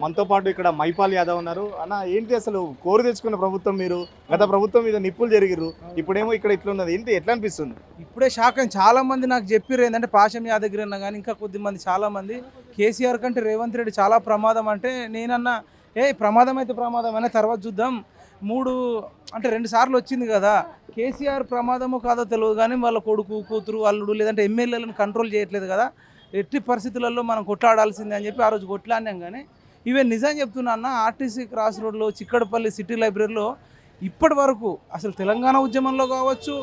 మనతో పాటు ఇక్కడ మైపాల్ యాదవ్ ఉన్నారు. అన్న ఏంటి అసలు కోరు తెచ్చుకున్న ప్రభుత్వం మీరు? గత ప్రభుత్వం మీద నిప్పులు జరిగిర్రు, ఇప్పుడేమో ఇక్కడ ఇట్లున్నది. ఏంటి ఎట్లా అనిపిస్తుంది? ఇప్పుడే షాక్ అయింది. చాలా మంది నాకు చెప్పారు ఏంటంటే పాశం యాదగిరి అన్న కానీ ఇంకా కొద్దిమంది చాలా మంది కేసీఆర్ కంటే రేవంత్ రెడ్డి చాలా ప్రమాదం అంటే నేనన్నా ప్రమాదం అయితే ప్రమాదం అనే తర్వాత చూద్దాం. రెండు సార్లు వచ్చింది కదా, కేసీఆర్ ప్రమాదమో కాదో తెలియదు కానీ వాళ్ళ కొడుకు కూతురు అల్లుడు లేదంటే ఎమ్మెల్యేలను కంట్రోల్ చేయట్లేదు కదా, ఎట్టి పరిస్థితులలో మనం కొట్లాడాల్సిందే అని చెప్పి ఆ రోజు కొట్లాడినాం. కానీ ఈవెన్ నిజం చెప్తున్నా అన్న, ఆర్టీసీ క్రాస్ రోడ్లో చిక్కడపల్లి సిటీ లైబ్రరీలో ఇప్పటి వరకు అసలు తెలంగాణ ఉద్యమంలో కావచ్చు,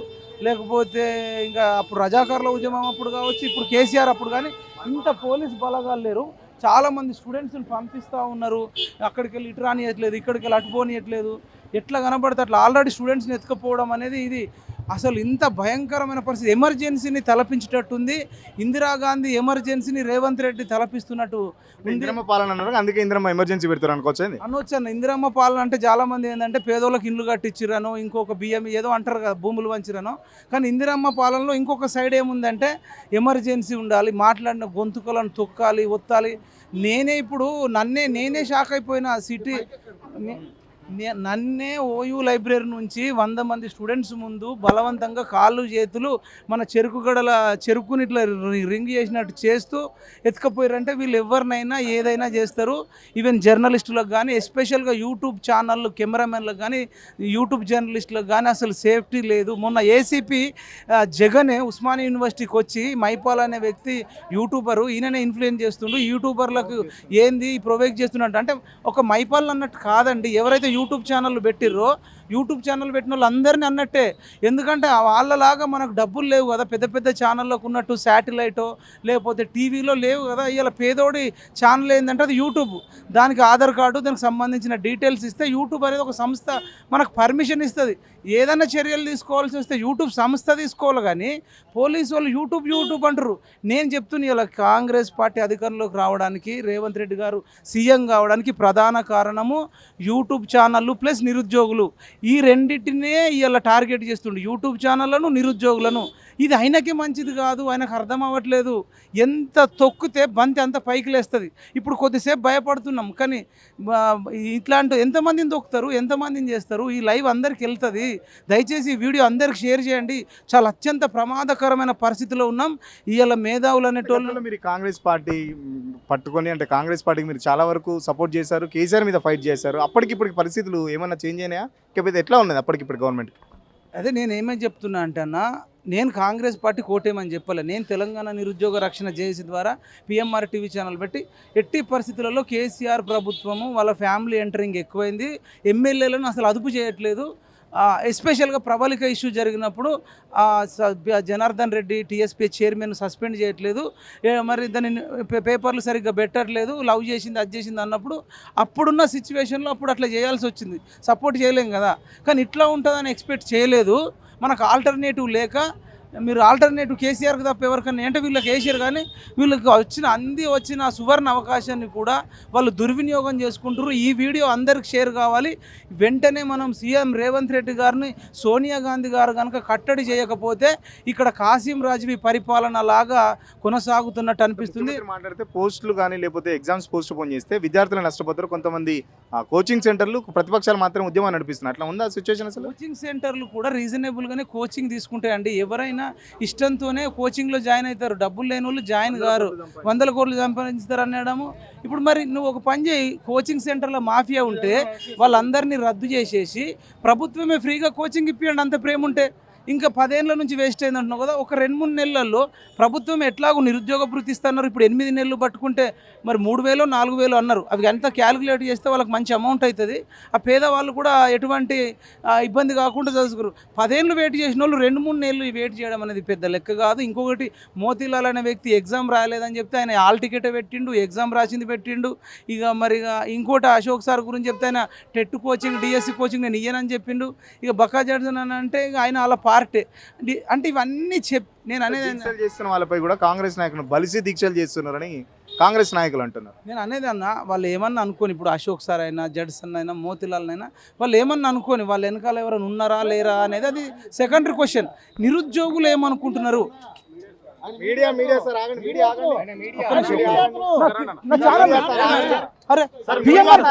లేకపోతే ఇంకా అప్పుడు రజాకారుల ఉద్యమం అప్పుడు కావచ్చు, ఇప్పుడు కేసీఆర్ అప్పుడు కానీ ఇంత పోలీస్ బలగాలు లేరు. చాలామంది స్టూడెంట్స్ని పంపిస్తూ ఉన్నారు, అక్కడికి వెళ్ళి ఇటు రానియట్లేదు, ఇక్కడికి వెళ్ళి అటు పోనీయట్లేదు. ఎట్లా కనబడితే అట్లా ఆల్రెడీ స్టూడెంట్స్ని ఎత్తుకపోవడం అనేది ఇది అసలు ఇంత భయంకరమైన పరిస్థితి. ఎమర్జెన్సీని తలపించేటట్టుంది. ఇందిరాగాంధీ ఎమర్జెన్సీని రేవంత్ రెడ్డి తలపిస్తున్నట్టు ఇందిరమ్మ పాలన అన్నారు, అందుకే ఇందిరమ్మ ఎమర్జెన్సీ పెడతారు అనుకోవచ్చు. అనొచ్చాను. ఇందిరమ్మ పాలన అంటే చాలామంది ఏంటంటే పేదోళ్ళకి ఇల్లు కట్టించిరనో, ఇంకొక బియ్యం ఏదో అంటారు కదా, భూములు వంచిరనో. కానీ ఇందిరమ్మ పాలనలో ఇంకొక సైడ్ ఏముందంటే ఎమర్జెన్సీ ఉండాలి, మాట్లాడిన గొంతుకలను తొక్కాలి, ఒత్తాలి. నేనే షాక్ అయిపోయిన. సిటీ నన్నే ఓయూ లైబ్రరీ నుంచి 100 మంది స్టూడెంట్స్ ముందు బలవంతంగా కాళ్ళు చేతులు మన చెరుకుని ఇట్లా రింగ్ చేసినట్టు చేస్తూ ఎత్తుకపోయారంటే వీళ్ళు ఎవరినైనా ఏదైనా చేస్తారు. ఈవెన్ జర్నలిస్టులకు కానీ, ఎస్పెషల్గా యూట్యూబ్ ఛానళ్ళు కెమెరామెన్లకు కానీ, యూట్యూబ్ జర్నలిస్టులకు కానీ అసలు సేఫ్టీ లేదు. మొన్న ఏసీపీ జగనే ఉస్మానియా యూనివర్సిటీకి వచ్చి మైపాల్ అనే వ్యక్తి యూట్యూబరు, ఈయననే ఇన్ఫ్లుయెన్స్ చేస్తుండు, యూట్యూబర్లకు ఏంది ప్రొవైడ్ చేస్తున్నట్టు. అంటే ఒక మైపాల్ అన్నట్టు కాదండి, ఎవరైతే యూట్యూబ్ ఛానళ్ళు పెట్టిర్రో, యూట్యూబ్ ఛానల్ పెట్టిన వాళ్ళు అందరినీ అన్నట్టే. ఎందుకంటే వాళ్ళలాగా మనకు డబ్బులు లేవు కదా, పెద్ద పెద్ద ఛానళ్ళకు ఉన్నట్టు శాటిలైటో లేకపోతే టీవీలో లేవు కదా. ఇలా పేదోడి ఛానల్ ఏంటంటే అది యూట్యూబ్, దానికి ఆధార్ కార్డు, దానికి సంబంధించిన డీటెయిల్స్ ఇస్తే యూట్యూబ్ అనేది ఒక సంస్థ మనకు పర్మిషన్ ఇస్తుంది. ఏదైనా చర్యలు తీసుకోవాల్సి వస్తే యూట్యూబ్ సంస్థ తీసుకోవాలి, కానీ పోలీసు వాళ్ళు యూట్యూబ్ అంటారు. నేను చెప్తున్నా, ఇలా కాంగ్రెస్ పార్టీ అధికారంలోకి రావడానికి, రేవంత్ రెడ్డి గారు సీఎం కావడానికి ప్రధాన కారణము యూట్యూబ్ ఛానళ్ళు ప్లస్ నిరుద్యోగులు. ఈ రెండింటినే ఇలా టార్గెట్ చేస్తుండు, యూట్యూబ్ ఛానళ్లను, నిరుద్యోగులను. ఇది ఆయనకి మంచిది కాదు, ఆయనకు అర్థం అవ్వట్లేదు. ఎంత తొక్కితే బంతి అంత పైకి లేస్తుంది. ఇప్పుడు కొద్దిసేపు భయపడుతున్నాం, కానీ ఇట్లాంటి ఎంతమందిని తొక్కుతారు, ఎంతమందిని చేస్తారు. ఈ లైవ్ అందరికి వెళ్తుంది. దయచేసి ఈ వీడియో అందరికి షేర్ చేయండి. చాలా అత్యంత ప్రమాదకరమైన పరిస్థితిలో ఉన్నాం. ఇవాళ మేధావులు అనేటోళ్ళు మీరు కాంగ్రెస్ పార్టీ పట్టుకొని, అంటే కాంగ్రెస్ పార్టీకి మీరు చాలా వరకు సపోర్ట్ చేశారు, కేసీఆర్ మీద ఫైట్ చేశారు. అప్పటికిప్పటికి పరిస్థితులు ఏమైనా చేంజ్ అయినాయా, లేకపోతే ఎట్లా ఉన్నది అప్పటికిప్పుడు గవర్నమెంట్? అదే నేను ఏమని చెప్తున్నా అంటే అన్న, నేను కాంగ్రెస్ పార్టీ కోటేమని చెప్పలే. నేను తెలంగాణ నిరుద్యోగ రక్షణ జేఏసీ ద్వారా పిఎంఆర్ టీవీ ఛానల్ పెట్టి ఎట్టి పరిస్థితులలో కేసీఆర్ ప్రభుత్వము వాళ్ళ ఫ్యామిలీ ఎంటరింగ్ ఎక్కువైంది, ఎమ్మెల్యేలను అసలు అదుపు చేయట్లేదు. ఎస్పెషల్గా ప్రబలిక ఇష్యూ జరిగినప్పుడు Janardhan Reddy tsp chairman suspend చేయట్లేదు, మరి దాన్ని పేపర్లు సరిగ్గా పెట్టట్లేదు, లవ్ చేసింది అది చేసింది అన్నప్పుడు అప్పుడున్న సిచ్యువేషన్లో అప్పుడు అట్లా చేయాల్సి వచ్చింది. సపోర్ట్ చేయలేం కదా, కానీ ఇట్లా ఉంటుందని ఎక్స్పెక్ట్ చేయలేదు. మనకు ఆల్టర్నేటివ్ లేక మీరు ఆల్టర్నేటివ్ కేసీఆర్కి తప్ప ఎవరికన్నా అంటే వీళ్ళకి వేసారు, కానీ వీళ్ళకి వచ్చిన సువర్ణ అవకాశాన్ని కూడా వాళ్ళు దుర్వినియోగం చేసుకుంటారు. ఈ వీడియో అందరికి షేర్ కావాలి. వెంటనే మనం సీఎం రేవంత్ రెడ్డి గారిని, సోనియా గాంధీ గారు కనుక కట్టడి చేయకపోతే ఇక్కడ కాసిం రాజ్వీ పరిపాలన లాగా కొనసాగుతున్నట్టు అనిపిస్తుంది. మాట్లాడితే పోస్టులు కానీ లేకపోతే ఎగ్జామ్స్ పోస్ట్ పోన్ చేస్తే విద్యార్థులు నష్టపోతారు. కొంతమంది కోచింగ్ సెంటర్లు ప్రతిపక్షాలు మాత్రం ఉద్యమాన్ని నడిపిస్తున్నారు. అట్లా ఉందా సిచ్యువేషన్? అసలు కోచింగ్ సెంటర్లు కూడా రీజనబుల్గానే కోచింగ్ తీసుకుంటాయండి. ఎవరైనా ఇష్టంతోనే కోచింగ్లో జాయిన్ అవుతారు. డబ్బులు లేని వాళ్ళు జాయిన్ గారు, 100 కోట్లు సంపాదించుతారు అనడము. ఇప్పుడు మరి నువ్వు ఒక పని చేయి, కోచింగ్ సెంటర్లో మాఫియా ఉంటే వాళ్ళందరినీ రద్దు చేసేసి ప్రభుత్వమే ఫ్రీగా కోచింగ్ ఇప్పియండి. అంత ప్రేమ ఉంటే ఇంకా 10 ఏళ్ళ నుంచి వేస్ట్ అయింది అంటున్నావు కదా. ఒక 2-3 నెలల్లో ప్రభుత్వం ఎట్లాగో నిరుద్యోగ భృతి ఇస్తున్నారు. ఇప్పుడు 8 నెలలు పట్టుకుంటే మరి 3,000 4,000 అన్నారు. అవి అంతా క్యాలిక్యులేట్ చేస్తే వాళ్ళకి మంచి అమౌంట్ అవుతుంది. ఆ పేదవాళ్ళు కూడా ఎటువంటి ఇబ్బంది కాకుండా చదువుకున్నారు. 10 ఏళ్ళు వెయిట్ చేసిన వాళ్ళు 2-3 నెలలు వెయిట్ చేయడం అనేది పెద్ద లెక్క కాదు. ఇంకొకటి, మోతీలాల్ అనే వ్యక్తి ఎగ్జామ్ రాయలేదని చెప్తే ఆయన హాల్ టికెట్ పెట్టిండు, ఎగ్జామ్ రాసింది పెట్టిండు. ఇంకోటి అశోక్ సార్ గురించి చెప్తే ఆయన టెట్ కోచింగ్, డిఎస్సి కోచింగ్ నేను ఇయ్యనని చెప్పిండు. బకా జడ్సన్ అని అంటే ఆయన అలా పార్టీ అంటే ఇవన్నీ నేను అనేది చేస్తున్న వాళ్ళపై కూడా కాంగ్రెస్ నాయకులు బలిసి దీక్షలు చేస్తున్నారని కాంగ్రెస్ నాయకులు అంటున్నారు. నేను అనేది అన్న, వాళ్ళు ఏమన్నా అనుకోని, ఇప్పుడు అశోక్ సార్ అయినా, జడ్సన్ అయినా, మోతీలాల్ అయినా వాళ్ళు ఏమన్నా అనుకోని, వాళ్ళ వెనకాల ఎవరైనా ఉన్నారా లేరా అనేది అది సెకండరీ క్వశ్చన్. నిరుద్యోగులు ఏమనుకుంటున్నారు, మీడియా సార్ ఆగండి, మీడియా ఆగండి. నా ఛానల్ అరే పిఎంఆర్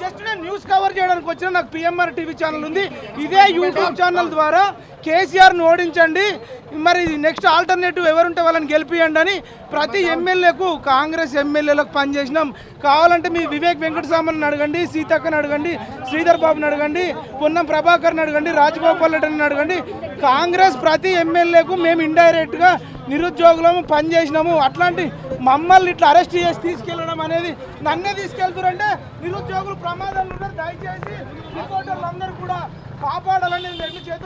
జస్ట్ నేను న్యూస్ కవర్ చేయడానికి వచ్చిన నాకు పిఎంఆర్ టీవీ ఛానల్ ఉంది. ఇదే యూట్యూబ్ ఛానల్ ద్వారా కేసీఆర్ను ఓడించండి, మరి నెక్స్ట్ ఆల్టర్నేటివ్ ఎవరుంటే వాళ్ళని గెలిపియండి అని ప్రతి ఎమ్మెల్యేకు, కాంగ్రెస్ ఎమ్మెల్యేలకు పనిచేసినాం. కావాలంటే మీ వివేక్ వెంకటస్వామిని అడగండి, సీతక్కని అడగండి, శ్రీధర్ బాబుని అడగండి, పొన్నం ప్రభాకర్ని అడగండి, రాజగోపాల్ రెడ్డిని అడగండి. కాంగ్రెస్ ప్రతి ఎమ్మెల్యేకు మేము ఇండైరెక్ట్గా నిరుద్యోగులము పనిచేసినాము. అట్లాంటి మమ్మల్ని ఇట్లా అరెస్ట్ చేసి తీసుకెళ్ళడం అనేది, నన్నే తీసుకెళ్తారంటే నిరుద్యోగులు ప్రమాదంలో ఉన్నారు. దయచేసి రిపోర్టర్లు అందరూ కూడా కాపాడాలని రెండు చేతులు